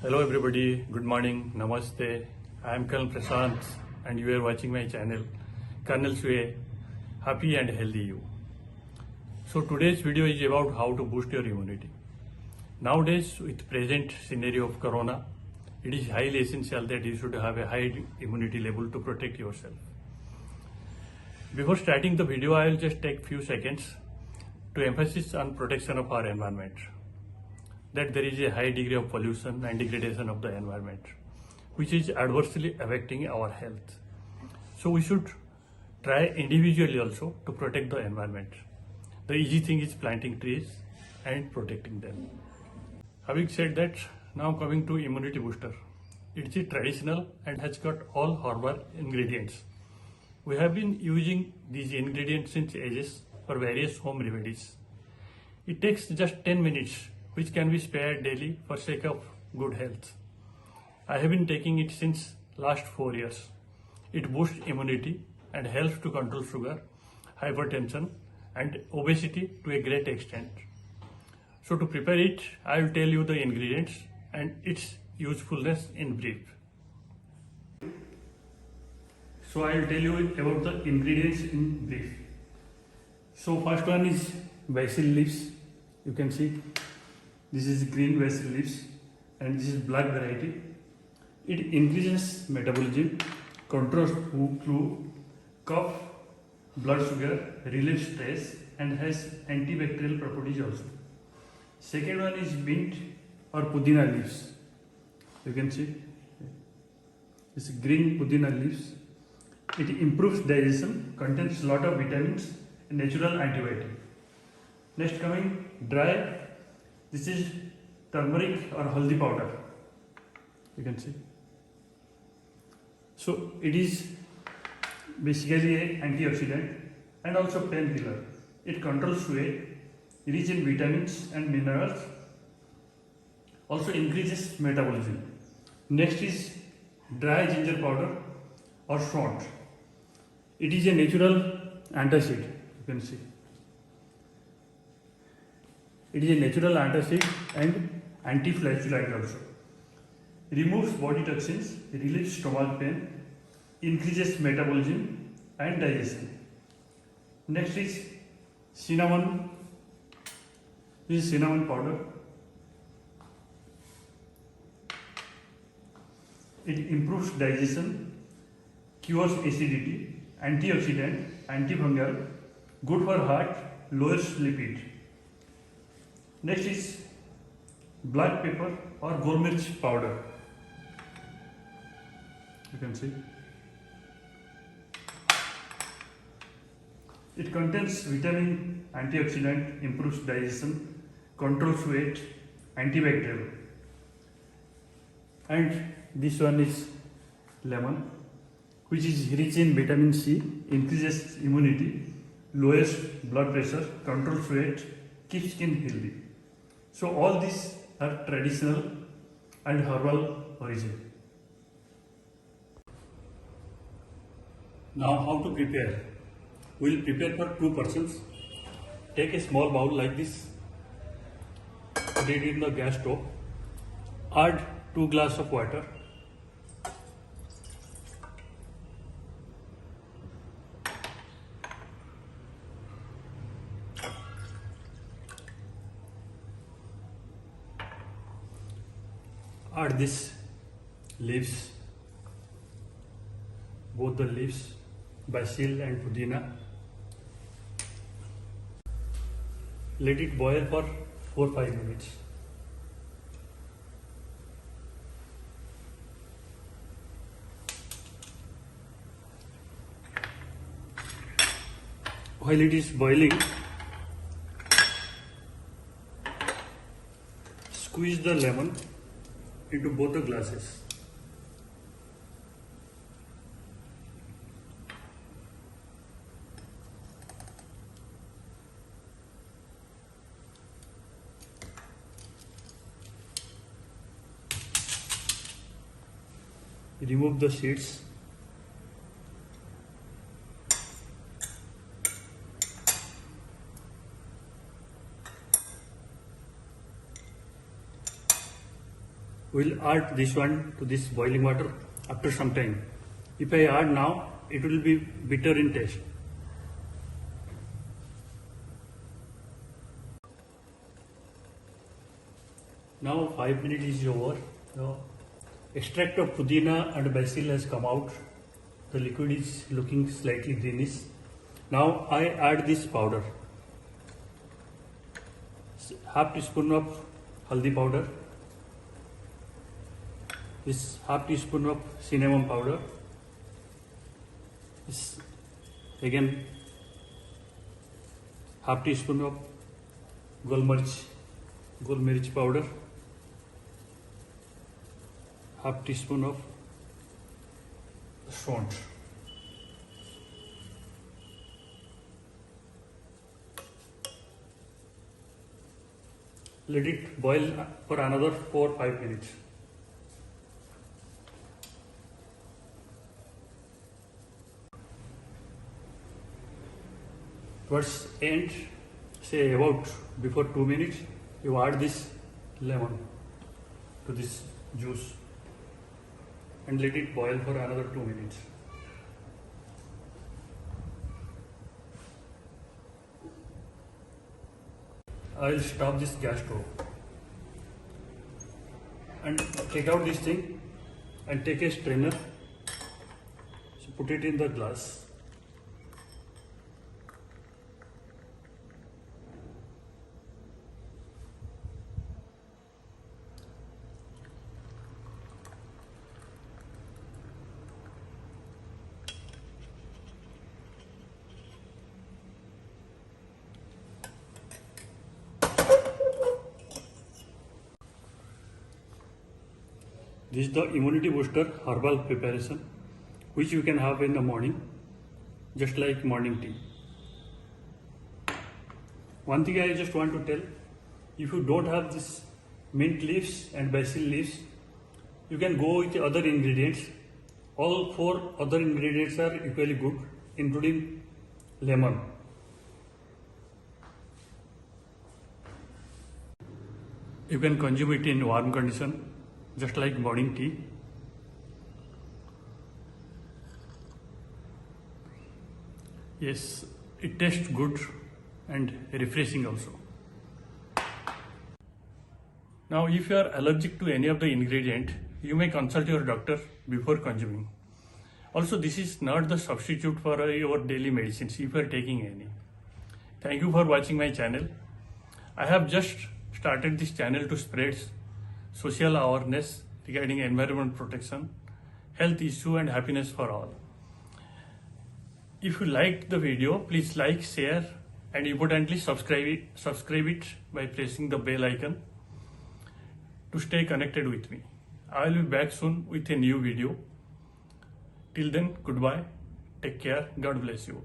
Hello everybody, good morning, namaste. I am Colonel Prashant and you are watching my channel Colonel's Way, happy and healthy you. So today's video is about how to boost your immunity. Nowadays with present scenario of corona, it is highly essential that you should have a high immunity level to protect yourself. Before starting the video, I will just take few seconds to emphasize on protection of our environment. That there is a high degree of pollution and degradation of the environment, which is adversely affecting our health. So we should try individually also to protect the environment. The easy thing is planting trees and protecting them. Having said that, now coming to immunity booster. It is traditional and has got all herbal ingredients. We have been using these ingredients since ages for various home remedies. It takes just 10 minutes, which can be spared daily for sake of good health. I have been taking it since last 4 years. It boosts immunity and helps to control sugar, hypertension and obesity to a great extent. So to prepare it, I will tell you the ingredients and its usefulness in brief. So I will tell you about the ingredients in brief. So first one is basil leaves. You can see this is green basil leaves and this is black variety. It increases metabolism, controls flu, cough, blood sugar, relieves stress and has antibacterial properties also. Second one is mint or pudina leaves. You can see this green pudina leaves. It improves digestion, contains lot of vitamins and natural antibiotic. Next coming dry. This is turmeric or haldi powder. You can see. So it is basically an antioxidant and also painkiller. It controls weight, rich in vitamins and minerals, also increases metabolism. Next is dry ginger powder or shot. It is a natural antacid. You can see. It is a natural antacid and anti-flatulent also. Removes body toxins, relieves stomach pain, increases metabolism and digestion. Next is cinnamon. This is cinnamon powder. It improves digestion, cures acidity, antioxidant, antifungal, good for heart, lowers lipid. Next is black pepper or gol mirch powder. You can see. It contains vitamin, antioxidant, improves digestion, controls weight, antibacterial. And this one is lemon, which is rich in vitamin C, increases immunity, lowers blood pressure, controls weight, keeps skin healthy. So all these are traditional and herbal origin. Now how to prepare? We will prepare for 2 persons. Take a small bowl like this, put it in the gas stove, add 2 glasses of water, add this leaves, both the leaves, basil and pudina. Let it boil for 4-5 minutes. While it is boiling, squeeze the lemon into both the glasses. Remove the seeds. we'll add this one to this boiling water after some time. If I add now, it will be bitter in taste. Now 5 minutes is over. Now extract of pudina and basil has come out. The liquid is looking slightly greenish. Now I add this powder. Half teaspoon of haldi powder. This half teaspoon of cinnamon powder. This again half teaspoon of gol mirch powder. Half teaspoon of salt. Let it boil for another 4-5 minutes. Towards end, say about before 2 minutes, you add this lemon to this juice and let it boil for another 2 minutes. I will stop this gas stove and take out this thing and take a strainer, so put it in the glass. This is the immunity booster herbal preparation which you can have in the morning, just like morning tea. One thing I just want to tell, if you don't have this mint leaves and basil leaves, you can go with other ingredients. All 4 other ingredients are equally good, including lemon. You can consume it in warm condition, just like morning tea. Yes, it tastes good and refreshing also. Now, if you are allergic to any of the ingredient, you may consult your doctor before consuming. Also, this is not the substitute for your daily medicines if you are taking any. Thank you for watching my channel. I have just started this channel to spread social awareness regarding environment protection, health issue and happiness for all. If you liked the video, please like, share and importantly subscribe it by pressing the bell icon to stay connected with me. I will be back soon with a new video. Till then, goodbye, take care, God bless you.